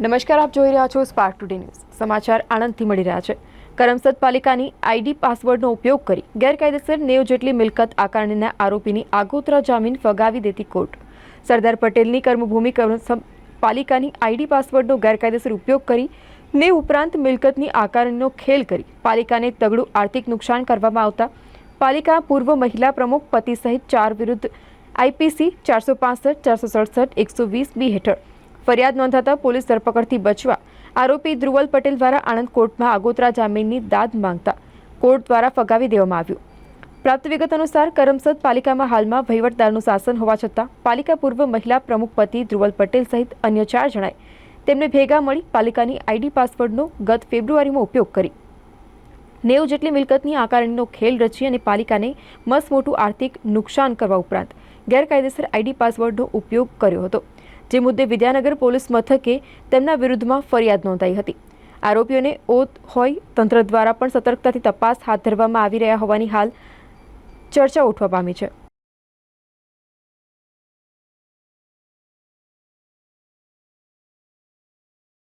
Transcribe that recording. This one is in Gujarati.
નમસ્કાર, આપ જોઈ રહ્યા છો સ્પાર્ક ટુડે ન્યૂઝ. સમાચાર આણંદથી મળી રહ્યા છે. કરમસદ પાલિકાની આઈડી પાસવર્ડનો ઉપયોગ કરી ગેરકાયદેસર 90 જેટલી મિલકત આકારણીના આરોપીની આગોતરા જામીન ફગાવી દેતી કોર્ટ. સરદાર પટેલની કર્મભૂમિ કરમસદ પાલિકાની આઈડી પાસવર્ડનો ગેરકાયદેસર ઉપયોગ કરી 90 ઉપરાંત મિલકતની આકારણીનો ખેલ કરી પાલિકાને તગડું આર્થિક નુકસાન કરવામાં આવતા પાલિકા પૂર્વ મહિલા પ્રમુખ પતિ સહિત 4 વિરુદ્ધ આઈપીસી 465, 467, 120B હેઠળ ફરિયાદ નોંધાતા પોલીસ ધરપકડથી બચવા આરોપી ધ્રુવલ પટેલ દ્વારા આણંદ કોર્ટમાં આગોતરા જામીનની દાદ માંગતા કોર્ટ દ્વારા ફગાવી દેવામાં આવ્યું. પ્રાપ્ત વિગત અનુસાર કરમસદ પાલિકામાં હાલમાં વહીવટદારનું શાસન હોવા છતાં પાલિકા પૂર્વ મહિલા પ્રમુખ પતિ ધ્રુવલ પટેલ સહિત અન્ય 4 જણાએ તેમને ભેગા મળી પાલિકાની આઈડી પાસવર્ડનો ગત ફેબ્રુઆરીમાં ઉપયોગ કરી 90 જેટલી મિલકતની આકારણીનો ખેલ રચી અને પાલિકાને મસમોટું આર્થિક નુકસાન કરવા ઉપરાંત ગેરકાયદેસર આઈડી પાસવર્ડનો ઉપયોગ કર્યો હતો. જે મુદ્દે વિદ્યાનગર પોલીસ મથકે તેમના વિરુદ્ધમાં ફરિયાદ નોંધાઈ હતી. આરોપીઓને ઓથ હોય તંત્ર દ્વારા પણ સતર્કતાથી તપાસ હાથ ધરવામાં આવી રહ્યા હોવાની હાલ ચર્ચા ઉઠવા પામી છે.